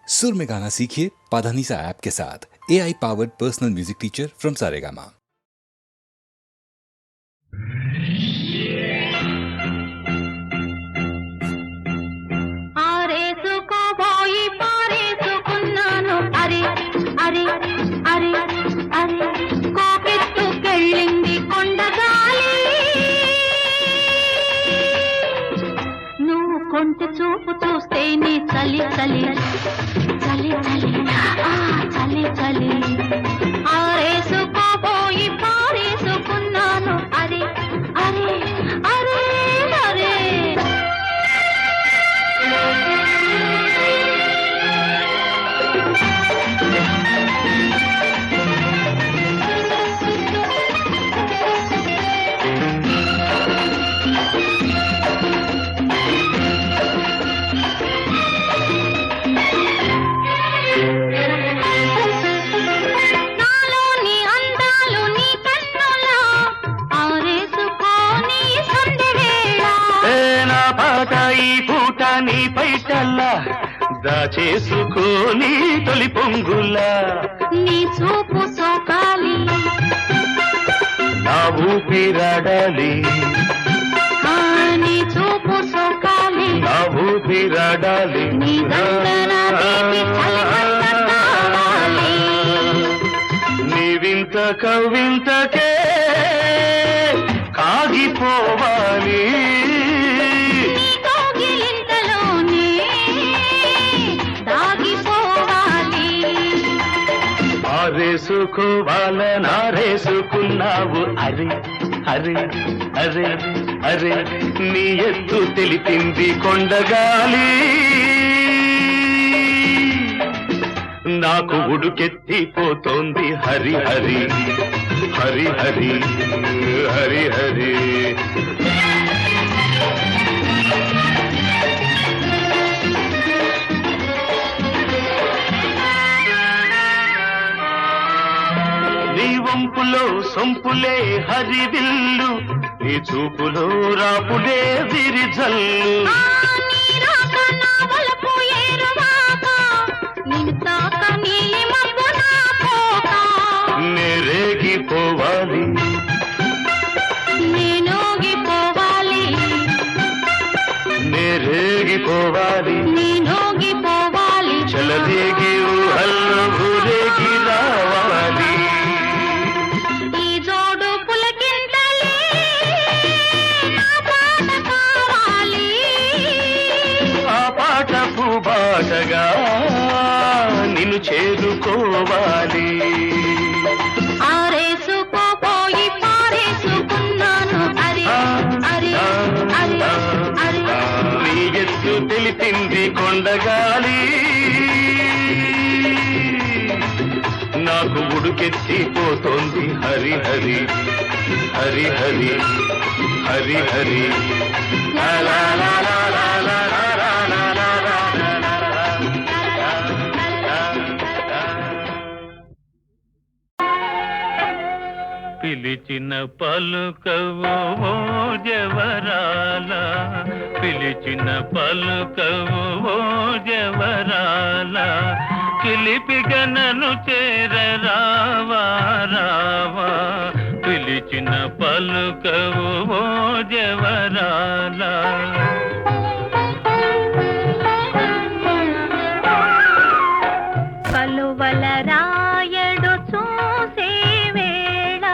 सुर में गाना सीखिए पाधानीसा ऐप के साथ। AI powered personal music teacher from Saregama. కొంటె చూపు చూస్తే నీ చలి చలి చలి చలి ఆ చలి చలి ఆరేసుకోపోయి పారేసుకున్నాను అరే అరే అరే అరే నీ పైటల్లా దాచేసుకోని తొలి పొంగులా నీ చూపు సోకాలి నా ఊపిరాడాలి నీ చూపు సోకాలి నా ఊపిరాడాలి నీ దండన నీ వింత కవింతకే కాగిపోవాలి ఆరేసుకోవాలనారేసుకున్నావు అరే అరే అరే అరే నీ ఎత్తు తెలిపింది కొండగాలి నాకు ఉడుకెత్తిపోతోంది హరి హరి హరి హరి హరి హరి వంపులో సొంపులే హరివిల్లు నీ చూపులో రాపులే విరిజల్లు నేరేగిపోవాలి నేనోగిపోవాలి నేరేగిపోవాలి నేనోగిపోవాలి చలదేగి ఊహల్లో ఊరేగి రావాలి బాటగా నిన్ను చేరుకోవాలి ఆరేసుకోపోయి పారేసుకున్నాను అరే అరే అరే అరే నీ ఎత్తు తెలిపింది కొండగాలి నాకు ఉడుకెత్తిపోతోంది హరి హరి హరి హరి హరి హరి లా లా లా లా లా లా పిలిచిన పలుకవు ఓ జవరాల పిలిచిన పలుకవు ఓ జవరాల చిలిపిగా నన్ను చేరరావా రావా పిలిచిన పలుకవు ఓ జవరాల కలువల రాయడు చూసే వేళ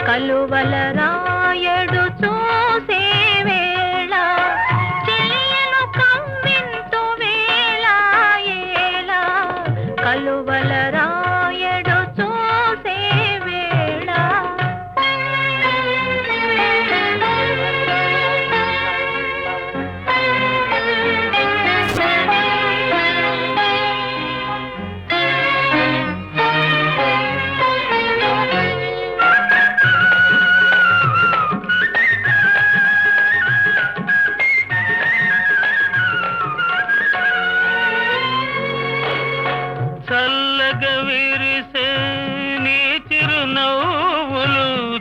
కలువల రాయడు చూసే వేళ చెలియను కవ్వింతు వేళ ఏళ కలువల రాయడు చూసే వేళ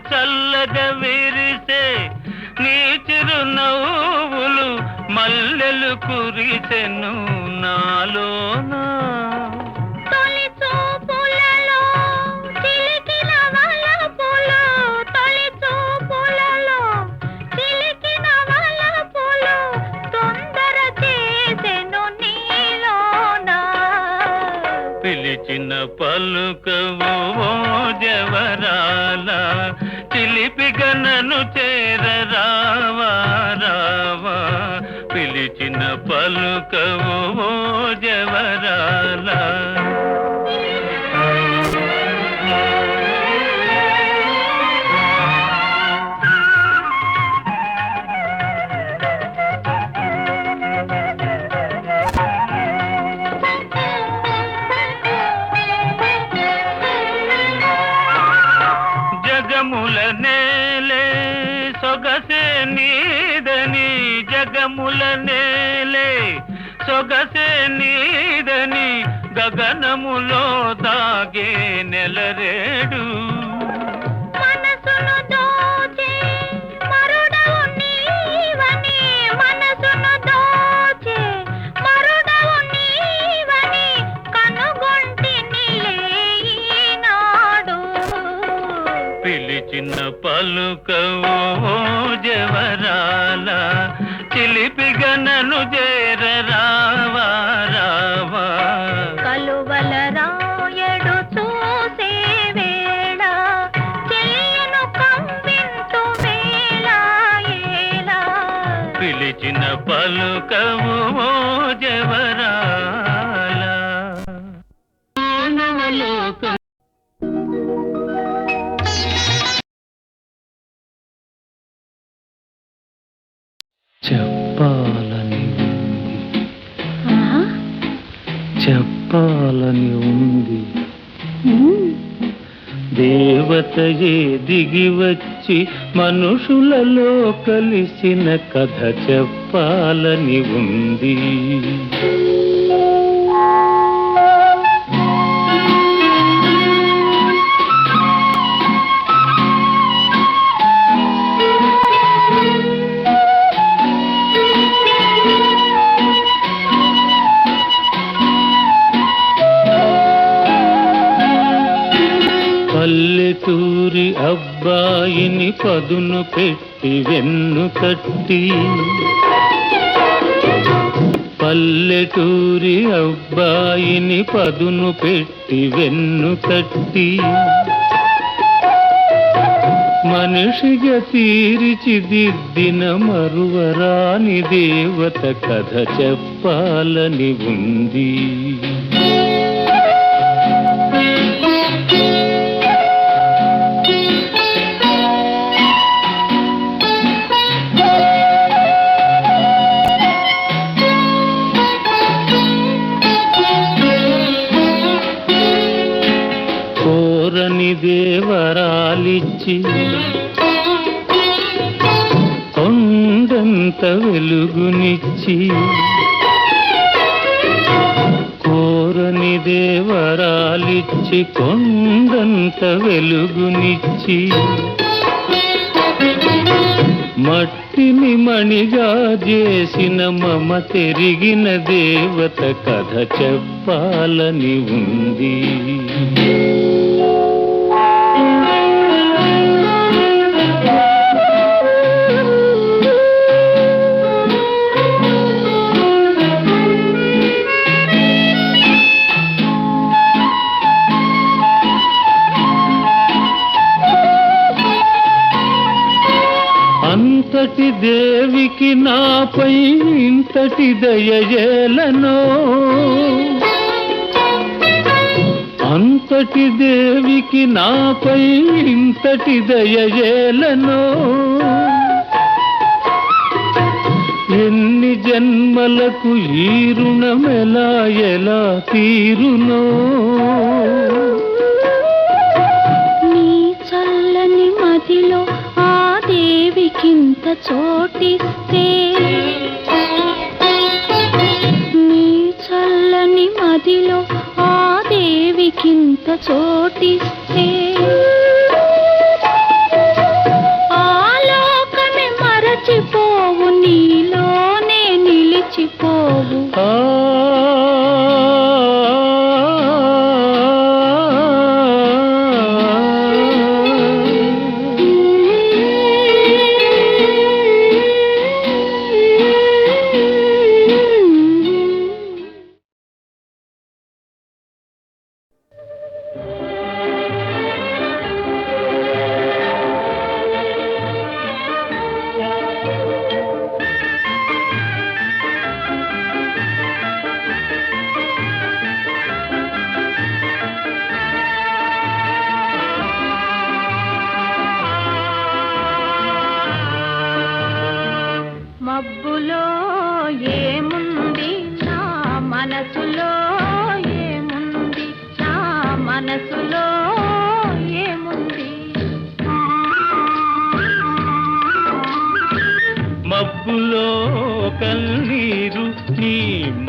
చల్లగా విరిసే నీ చిరునవ్వులు మల్లెలు కురిసెను నాలోనా పిలిచిన పలుకవు ఓ జవరాల చిలిపిగా నన్ను చేరరావా రావా పిలిచిన పలుకవు ఓ జవరాల జగముల నేలే సొగసే నీదని జగముల నేలే సొగసే నీదని గగనములో దాగే నెలరేడు మనసును దోచే మరుడవు నీవని మనసును దోచే మరుడవు నీవని కనుగొంటినిలే ఈనాడు పిలిచిన పలుకవు ఓ జవరాల చిలిపిగా నన్ను చేరరావా రావా కలువల రాయడు చూసే వేళ చెయ్యను కవ్వింతు వేళ ఏలా పిలిచిన పలుకవు ఓ జవరాల చెప్పాలని ఉంది చెప్పాలని ఉంది దేవతయే దిగి వచ్చి మనుషులలో కలిసిన కథ చెప్పాలని ఉంది పల్లెటూరి అబ్బాయిని పదును పెట్టి వెన్ను తట్టి పల్లెటూరి అబ్బాయిని పదును పెట్టి వెన్ను తట్టి మనిషిగా తీర్చిదిద్దిన మరువరాని దేవత కథ చెప్పాలని ఉంది కోరని దేవరాలిచ్చి కొండంత వెలుగునిచ్చి కోరని దేవరాలిచ్చి కొండంత వెలుగునిచ్చి మట్టిని మణిగా చేసిన మమ తెరిగిన దేవత కథ చెప్పాలని ఉంది అంతటి దేవికి నాపై ఇంతటి దయజేలనో అంతటి దేవికి నాపై ఇంతటి దయజేలనో ఎన్ని జన్మలకు ఈ రుణమెలా ఎలా తీరునో నీ చల్లని మదిలో ఆ దేవికింత చోటిస్తే నీ చల్లని మదిలో ఆ దేవికింత చోటిస్తే ఆలోకమే మరచిపోవు నీలోనే నిలిచిపోవు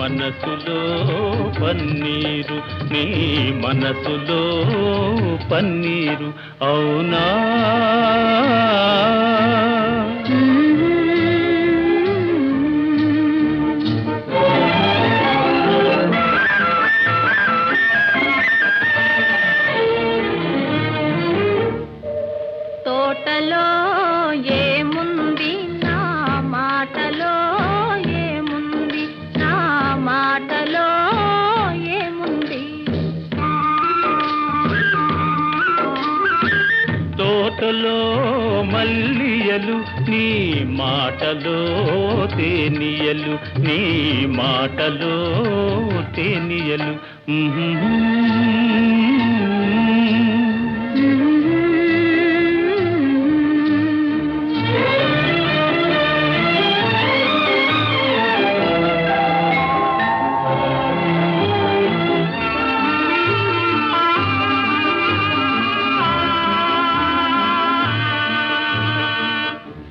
మనసులో పన్నీరు, నీ మనసులో పన్నీరు అవునా? తోటలో ఏముంది నా మాటలో ఏముంది, నా మాటలో ఏముంది. తోటలో మల్లియలు, నీ మాటలో తేనియలు, నీ మాటలో తేనియలు.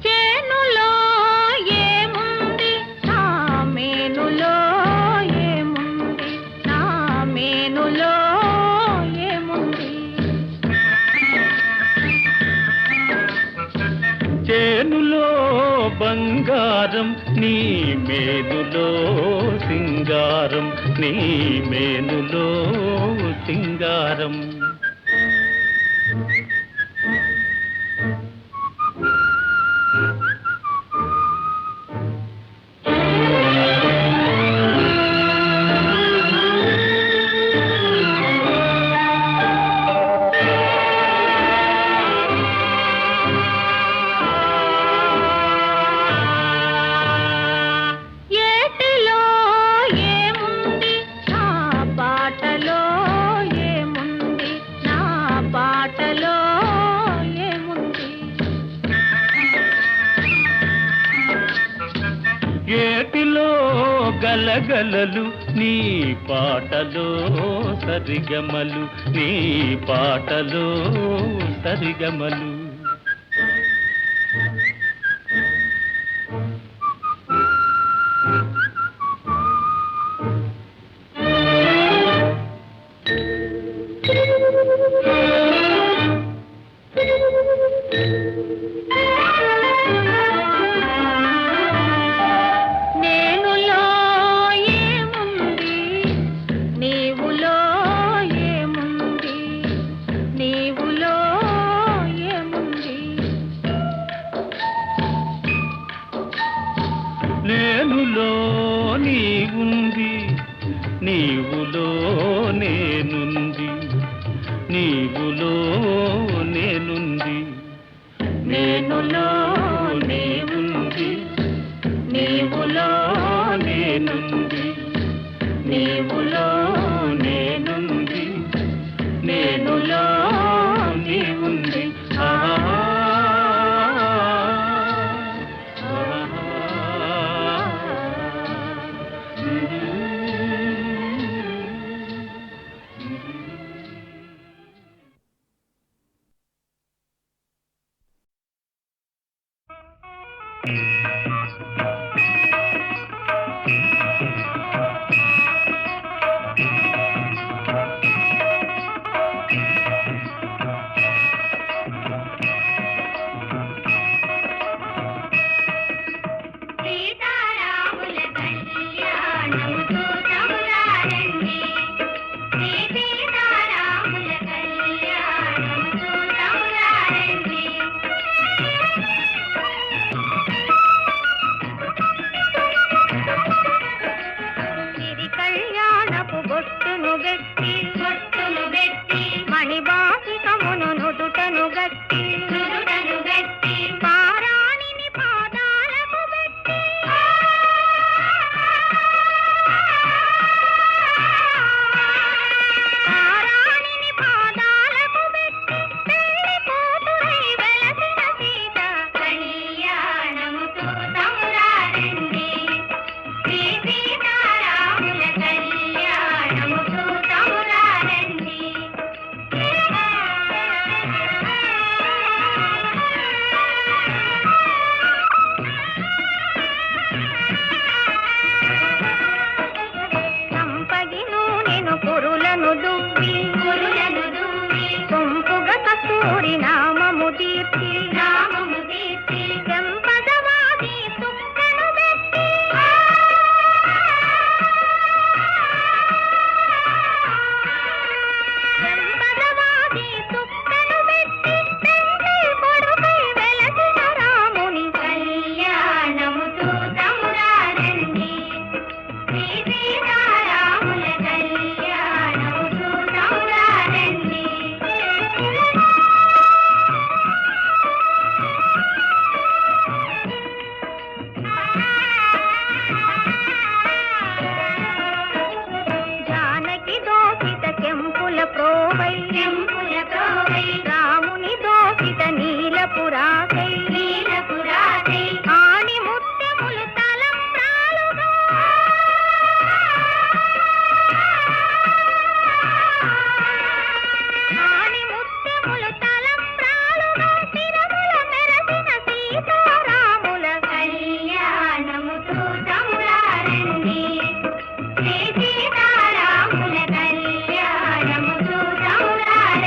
చేనులో ఏముంది నా మేనులో ఏముంది, నా మేనులో ఏముంది. చేనులో బంగారం, నీ మేనులో సింగారం, నీ మేనులో సింగారం. ఏటిలో ఏముంది నా పాటలో ఏముంది, నా పాటలో ఏముంది. ఏటిలో గలగలలు, నీ పాటలో సరిగమలు, నీ పాటలో సరిగమలు. నేనులో ఏముంది, నీవులో ఏముంది, నీవులో ఏముంది. నేనులో నీవుంది, నీవులో నేనుంది, నీవులో నేనుంది. నేనులో నీవుంది, నీవులో నేనుంది, నీవులో నేనుంది, నేనులో నీవుంది. కురులను దువ్వి సొంపుగా కస్తూరి నామము దీర్చి చెంపదవాది సుక్కను పెట్టి చెంపదవాది సుక్కను పెట్టి పెండ్లి కొడుకై వెలసిన రాముని కళ్యాణము చూతమురారండి శ్రీ సీతారాముల కళ్యాణము చూతమురారండి. జానకి దోసిత కెంపుల ప్రోవై రాముని దోసిత నీలపురాకై ఆణి ముత్యములు తలంబ్రాలుగా ఆణి ముత్యములు తలంబ్రాలుగా శిరముల మెరసిన సీతారాముల కళ్యాణము చూతమురారండి శ్రీ సీతారాముల కళ్యాణము చూతమురారండి.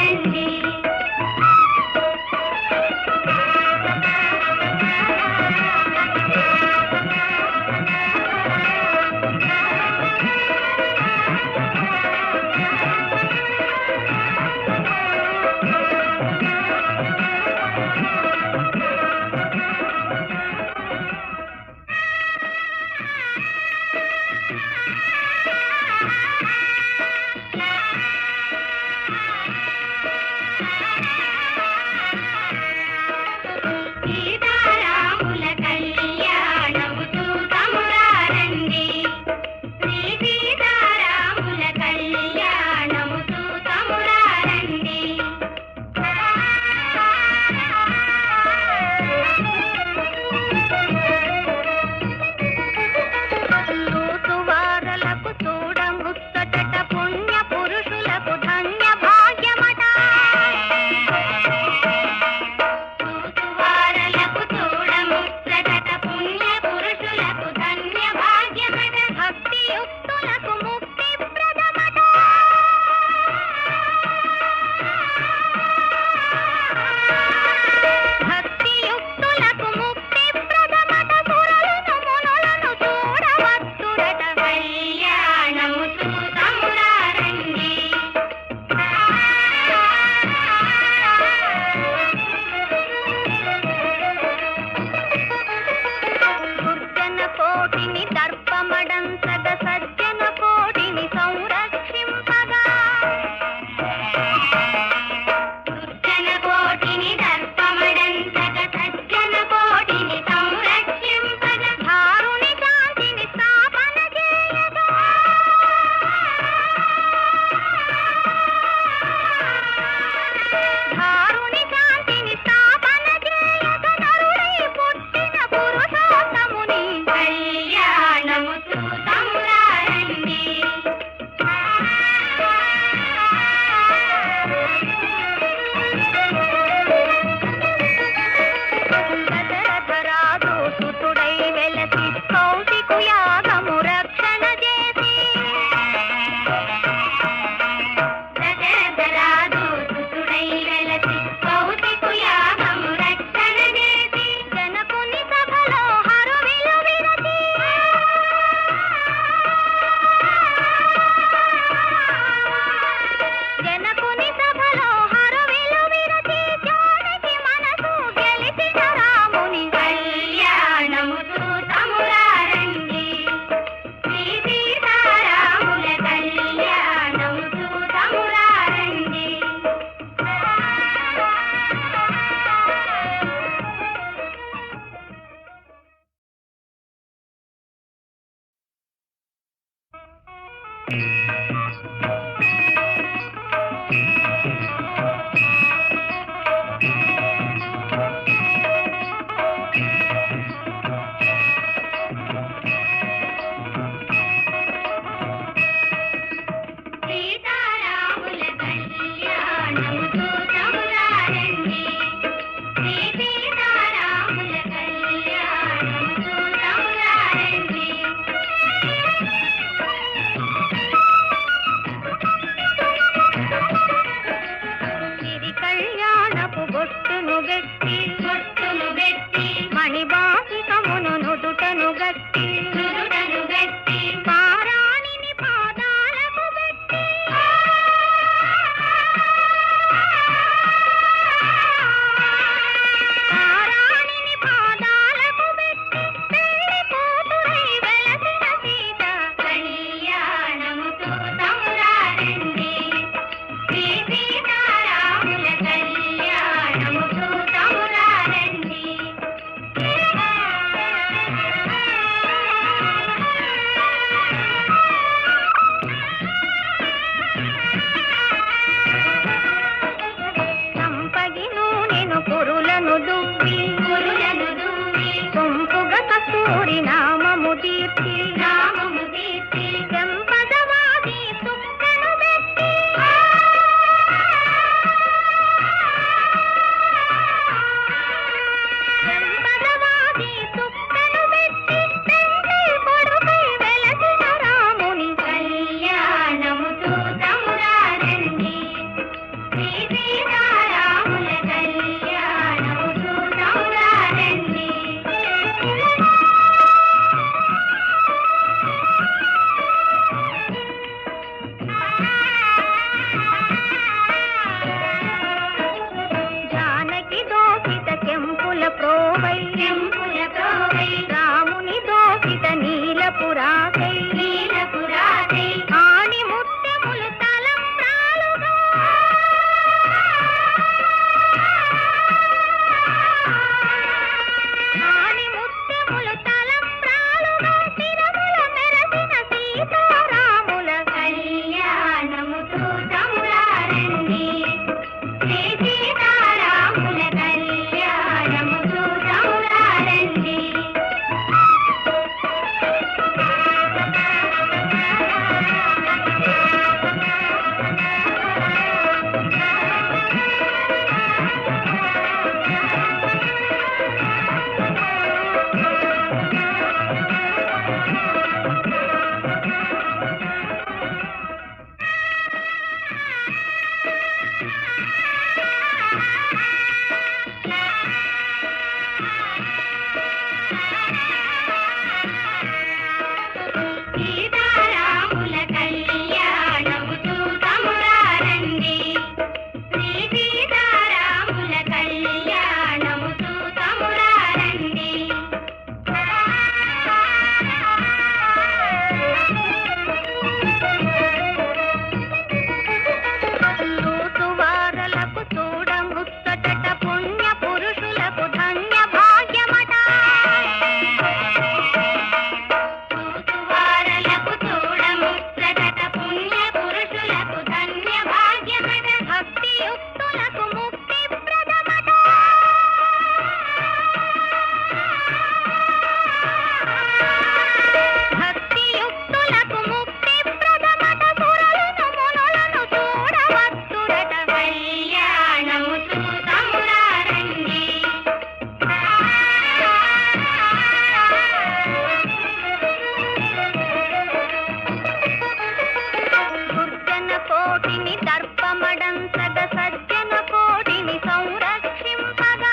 కోటిని దర్పమడంసగ సజ్జన కోటిని సంరక్షింపగా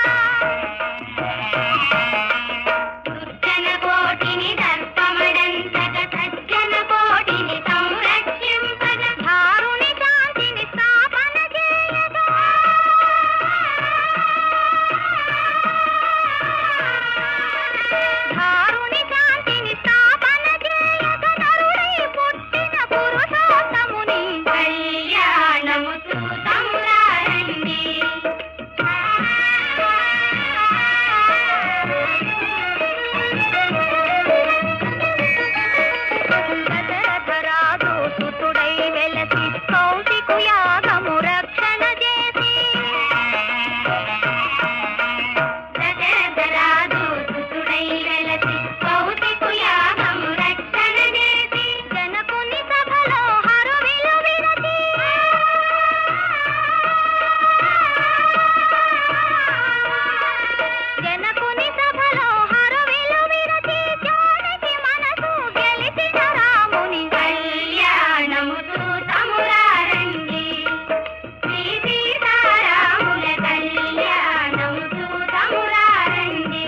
దుర్జన కోటిని దర్పమడంసగ సజ్జన కోటిని సంరక్షింపగా ధారుని శాంతిని స్థాపన చేయగా ధారుని శాంతిని స్థాపన చేయగా నరుడై పుట్టిన పురుషోత్తముని కళ్యాణము చూతమురారండి. దశరథరాజు సుతుడై వెలసి కౌశికు యాగము రక్షణ చేసి దశరథరాజు సుతుడై వెలసి కౌశికు యాగము రక్షణ చేసి జనకుని సభలో హరువిలు విరచి జనకుని సభలో హరువిలు విరచి జానకి మనసు గెలిచిన రాముని కళ్యాణము చూతమురారండి. శ్రీ సీతారాముల కళ్యాణము చూతమురారండి.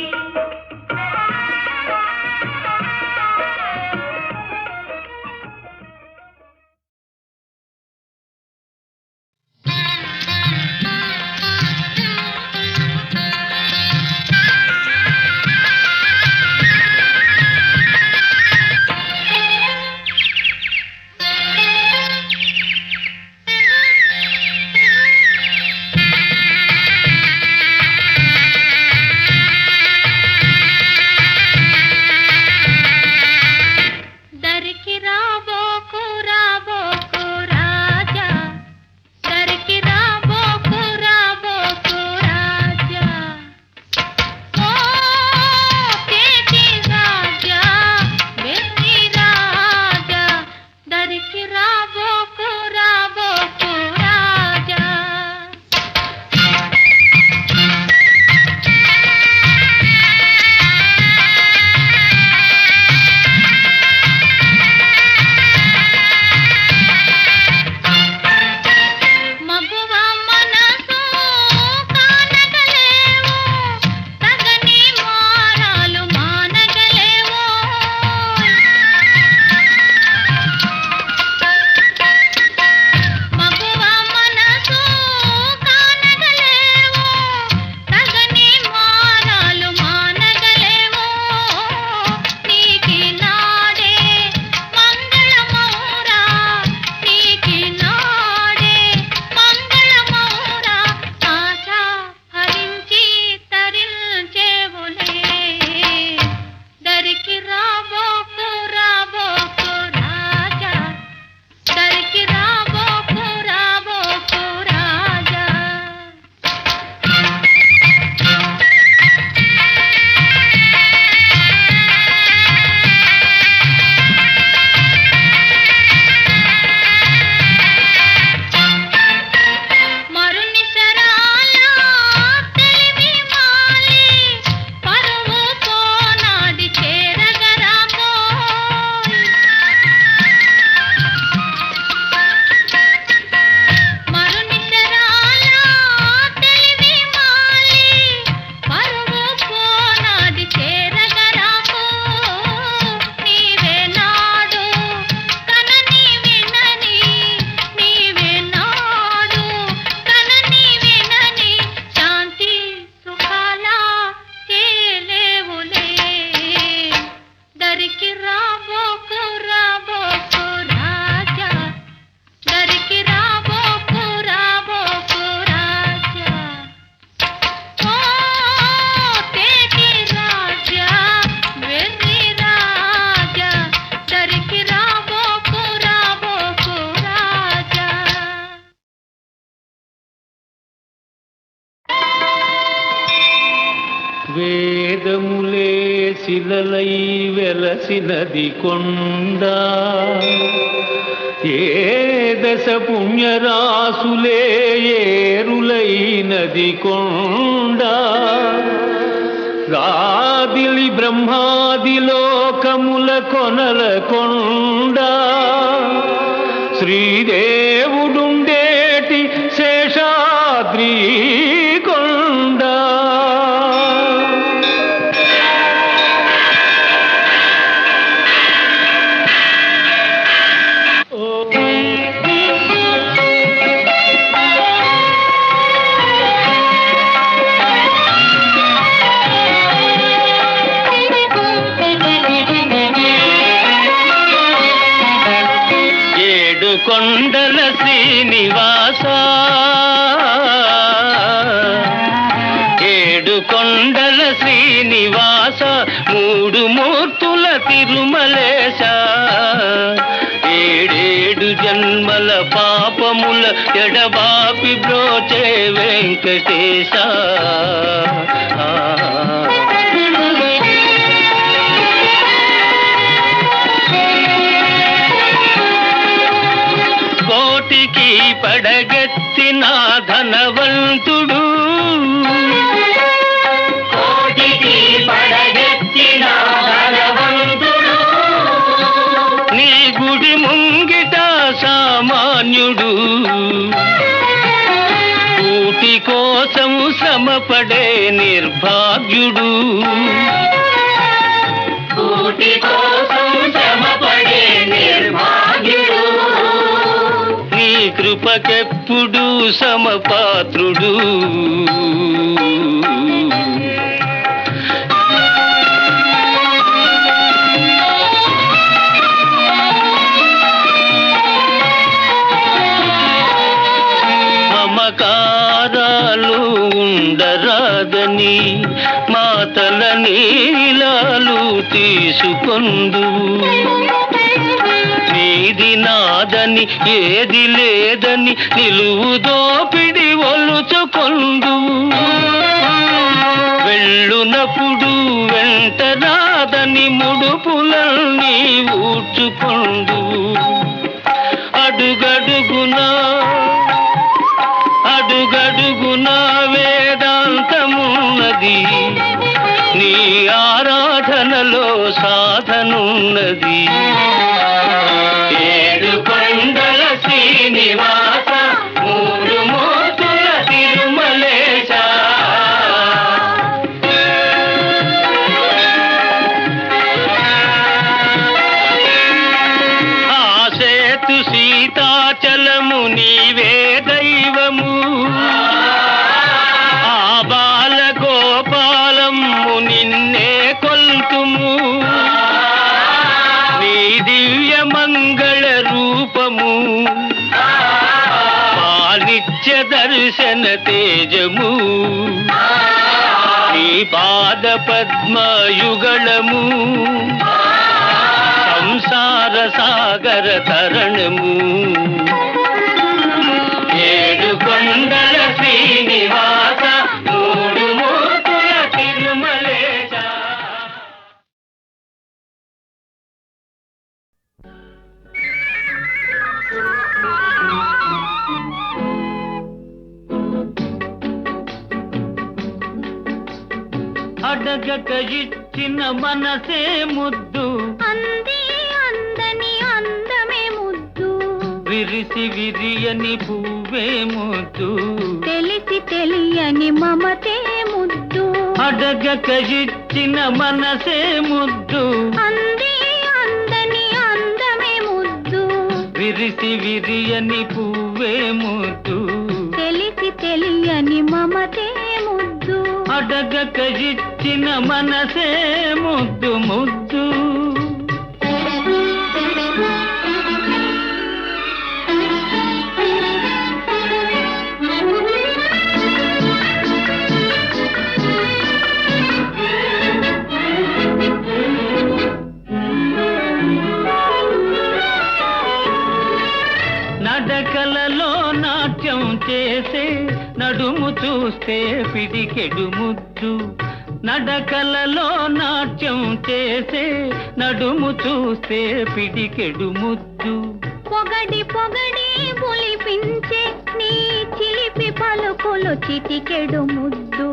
దరికి రాబోకు రాబోకు రాజా దరికి రాబోకు రాబోకు రాజా ఓ తేటి రాజా వెర్రి రాజా దరికి రాబోకు రాబోకు రాజా మగువ మనసు కానగలేవు తగని మారాలు మానగలేవు మగువ మనసు కానగలేవు తగని మారాలు మానగలేవు నీకి నాడే మంగళమౌరా నీకి నాడే మంగళమౌరా ఆశ హరించి తరించేవులే దరికి రాబోకు రాబోకు రాజా దరికి రాబోకు రాబోకు రాజా మరుని శరాల తెలివి మాలి పరువు పోనాడి చేరగరామో మరుని శరాల తెలివి మాలి పరువు పోనాడి చేరగరామో నీవే నాడు కనని వినని నీవే నాడు కనని వినని శాంతి సుఖాల తేలేవులే దరికి రాబోకు రాబోకు రాజా దరికి రాబోకు రాబోకు రాజా ఓ తేటి రాజా వెర్రి రాజా దరికి రాబోకు రాబోకు రాజా వేదములే శిలలై వెలసినది కొండ ఏ దశ పుణ్యరాసులే ఏరులైనది కొండ రాదిలి బ్రహ్మాది లోకముల కొనల కొండ శ్రీదేవుడుండ కొండల శ్రీనివాస ఏడు కొండల శ్రీనివాస మూడు మూర్తుల తిరుమలేశ ఏడేడు జన్మల పాపముల ఎడబాపి బ్రోచే వెంకటేశ కోటికి పడగెత్తిన ధనవంతుడు కోటికి పడగెత్తిన ధనవంతుడు నీ గుడి ముంగిట సామాన్యుడు కూటి కోసం శ్రమపడే నిర్భాగ్యుడు కూటి కోసం శ్రమపడే నిర్భాగ్యుడు నీ కృపకెప్పుడు సమపాత్రుడు మమకారాలు ఉండరాదని మాతల నీలాలు తీసుకొందు నీది నాదని ఏది లేదని నిలువు దోపిడి ఒలుచుకొందు వెళ్ళునప్పుడు వెంట రాదని ముడుపులన్నీ ఊడ్చుకొందు అడుగడుగునా వేదాంతమున్నది నీ ఆరాధనలో సాధనున్నది ఏడు కొండల శ్రీనివాస మూడు మూర్తుల తిరుమలేశ ఆ సేతు సీతాచలము నీవే దైవము ఆ బాలగోపాలము నిన్నే కొల్తుము నీ దివ్య మంగళ రూపము పాలిత్య దర్శన తేజము నీ పాద పద్మయుగళము సంసార సాగర తరణము ఏడు కొండల శ్రీనివాస మూడు మూర్తుల తిరుమలేశ అడగక ఇచ్చిన మనసే ముద్దు అంది అందని అందమే ముద్దు విరిసి విరియని పువ్వే ముద్దు తెలిసి తెలియని మమతే ముద్దు అడగక ఇచ్చిన మనసే ముద్దు అంది అందని అందమే ముద్దు విరిసి విరియని పువ్వే ముద్దు తెలిసి తెలియని మమతే ముద్దు అడగక ఇచ్చిన మనసే ముద్దు ముద్దు నడకలలో నాట్యం చేసే నడుము చూస్తే పిడికెడు ముద్దు నడకలలో నాట్యం చేసే నడుము చూస్తే పిడికెడు ముద్దు పొగడి పొగడి పులిపించే నీ చిలిపి పలుకులు చిటికెడు ముద్దు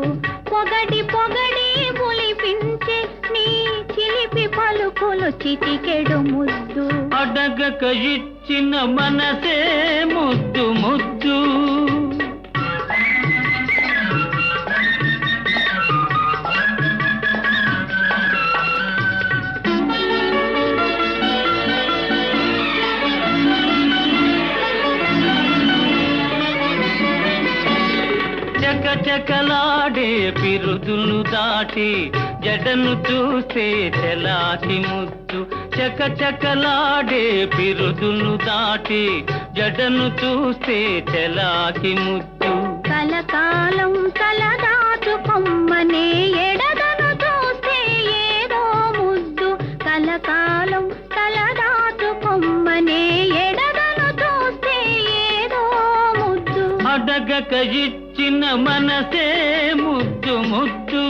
పొగడి పొగడి పులిపించే నీ చిలిపి పలుకులు చిటికెడు ముద్దు అడగక ఇచ్చిన మనసే ముద్దు ముద్దు చకచకలాడే పిరుదులు దాటి జడను చూసే చెలాటి ముద్దు చకచకలాడే పిరుదులు దాటి జడను చూస్తే చెలాకి ముద్దు కలకాలం తలదాచుకొమ్మనే ఎడదను చూస్తే ఏదో ముద్దు కలకాలం తలదాచుకొమ్మనే ఎడదను చూస్తే ఏదో ముద్దు అడగక ఇచ్చిన మనసే ముద్దు ముద్దు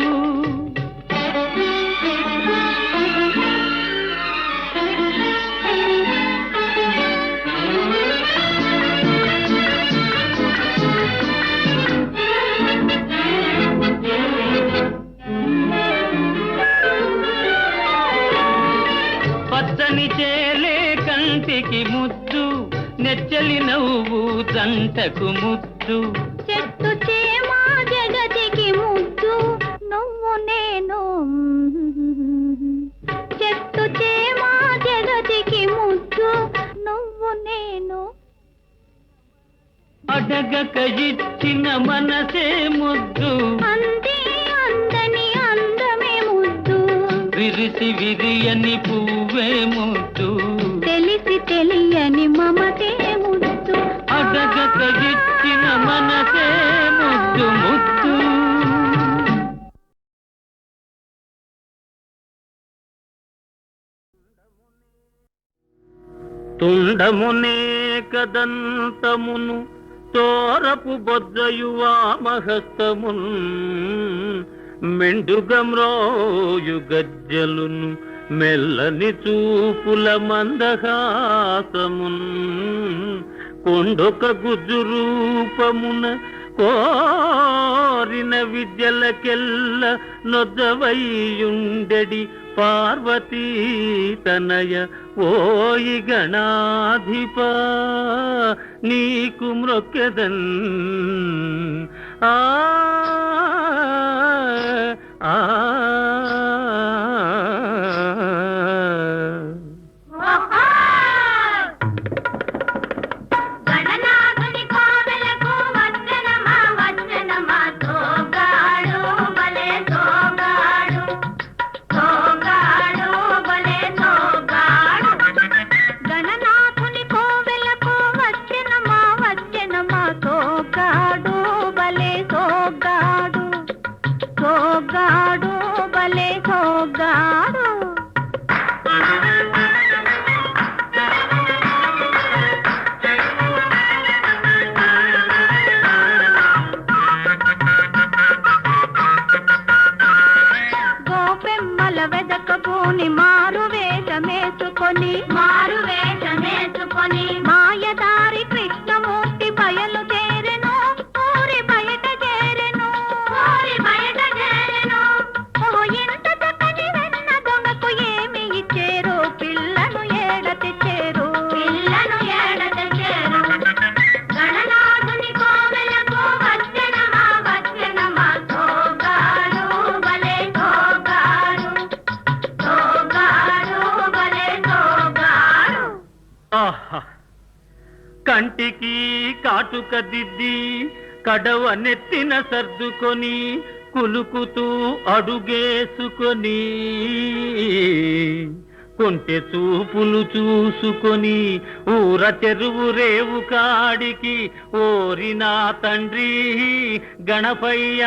పచ్చని చేలే కంటికి ముద్దు నెచ్చలి నవ్వు జంటకు ముద్దు చెట్టు చేమా జగతికి ముద్దు నువ్వు నేను చెట్టు చేమా జగతికి ముద్దు నువ్వు నేను అడగక ఇచ్చిన మనసే ముద్దు అంది అందని అందమే ముద్దు విరిసి విరియని పువ్వే ముద్దు తెలిసి తెలియని మమతే ముద్దు అడగక ఇచ్చిన మనసే ముద్దు ముద్దు తుండమునే కదంతమును తోరపు బొజ్జయు వామహస్తమున్ మెండుగమ్రోయు గజ్జలును మెల్లని చూపుల మందహాసమున్ కొండొక గుజ్జు రూపమున కోరిన విద్యలకెల్ల నొద్దవైయుండెడి పార్వతీ తనయ ఓయి గణాధిప నీకు మ్రొక్కెదన్ ఆ ఆ మాయదారి కృష్ణమూర్తి బయలు చేరెను ఊరి బయట చేరెను ఓ ఎంత చక్కని వెన్న దొంగకు ఏమి ఇచ్చేరు పిల్లను ఏడ తెచ్చేరు గణనాథుని కోవెలకు వచ్చెనమా సోగాడు భలే సోగాడు భలే సోగాడు. ఆహా కంటికి కాటుక దిద్ది కడవ నెత్తిన సర్దుకొని కులుకుతూ అడుగేసుకొని కొంటె చూపులు చూసుకొని ఊర చెరువు రేవు కాడికి ఓరినా తండ్రి గణపయ్య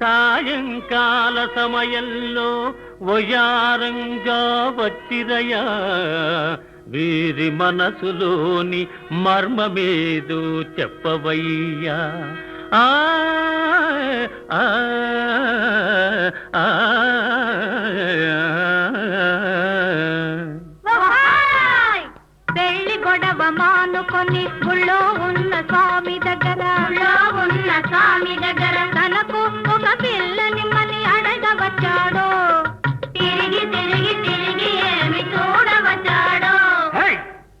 సాయంకాల సమయంలో వయారంగా వచ్చిరయ్యా వీరి మనసులోని మర్మమేదో చెప్పవయ్యా ఆ ఆ ఆ పెళ్లి గొడవ మానుకొని గుళ్ళో ఉన్న స్వామి దగ్గర తనకు ఒక పిల్లని మని అడగవచ్చాడో తిరిగి ఏమి చూడవచ్చాడో.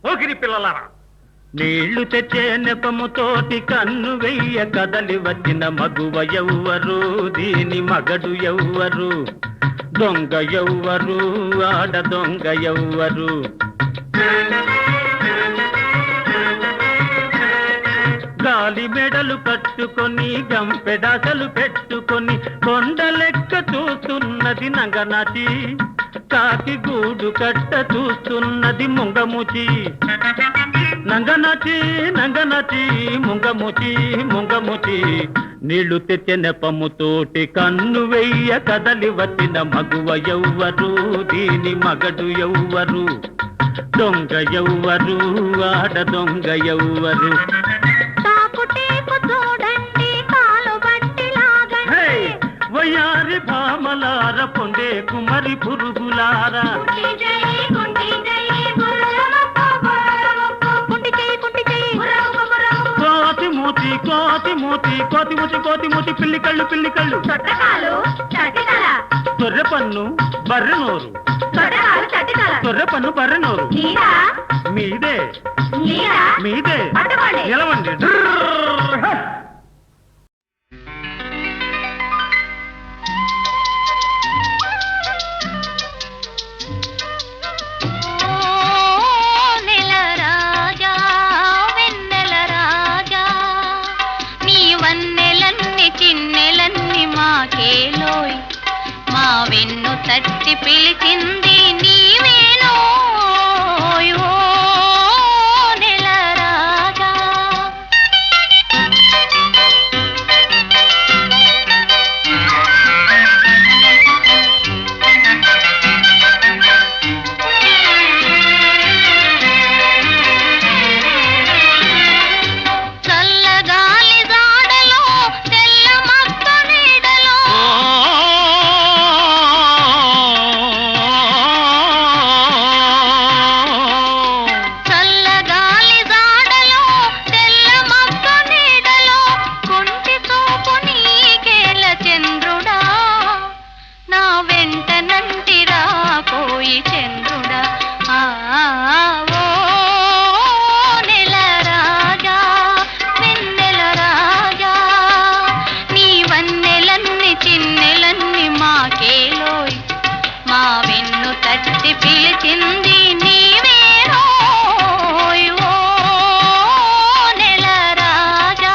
ఓగిరి పిల్లలారా నీళ్లు తెచ్చే నెపముతోటి కన్ను వెయ్య కదలి వచ్చిన మగువ ఎవ్వరు దీని మగడు ఎవ్వరు దొంగ ఎవ్వరు ఆడ దొంగ ఎవ్వరు గాలి మెడలు కట్టుకొని గంపెడాసలు పెట్టుకొని కొండ లెక్క చూస్తున్నది నగనటి కాకి గూడు కట్ట చూస్తున్నది ముంగముచి నంగనచి నంగనచి ముంగముచి ముంగముచి నీళ్లు తెచ్చే నెపముతోటి కన్ను వెయ్య కదలి వచ్చిన మగువ ఎవ్వరు దీని మగడు ఎవ్వరు దొంగ ఎవ్వరు ఆడ దొంగ ఎవ్వరు తాకుటేపు చూడండి కాలు బట్టి లాగండి వయ్యారి భామలార పొందే కుమరి పురుగులారా కుంటి చెయ్యి కుంటి చెయ్యి కోతి మూతి కోతి మూతి కోతి మూతి కోతి మూతి పిల్లి కళ్ళు చొట్టకాలు చటితల తొర్రె పన్ను బర్రె నోరు చొట్టకాలు చటితల తొర్రె పన్ను బర్రె నోరు నీరా మీదే నీరా మీదే పట్టుకోండి. నిలవండి నెల రాజా వెన్నెల రాజా నీ వన్నెలన్ని చిన్నెలన్ని మాకేలోయ్ మా వెన్ను తట్టి పిలిచింది నీవేనోయ్ ఓ నెల రాజా చల్లగాలి జాడలో తెల్ల మక్క నీడలో చల్లగాలి జాడలో తెల్ల మక్క నీడలో కుంటి చూపు నీకేల చంద్రుడా నా వెంట నంటిరా కోయి చంద్రుడా ఆ ఓ నెల రాజా వెన్నెల రాజా నీ వన్నెలన్ని చిన్నెలన్ని మాకేలోయ్ మా వెన్ను తట్టి పిలిచింది నీవేనోయ్ ఓ నెల రాజా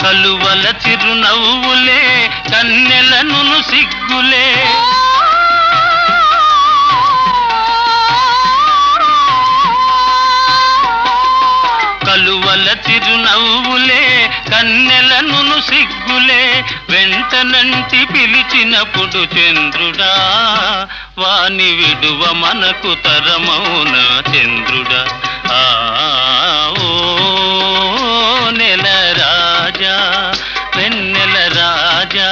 కలువల చిరునవ్వులే కన్నెలను సిగ్గులే కలువల చిరునవ్వులే కన్నెలను సిగ్గులే వెంటనంటి పిలిచినప్పుడు చంద్రుడా వాని విడువ మనకు తరమౌన చంద్రుడా ఆ ఓ నెల రాజా వెన్నెల రాజా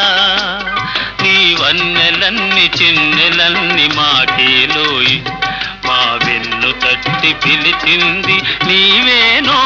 నీ వన్నెలన్ని చిన్నెలన్ని మాకేలోయ్ మా వెన్ను తట్టి పిలిచింది నీవేనో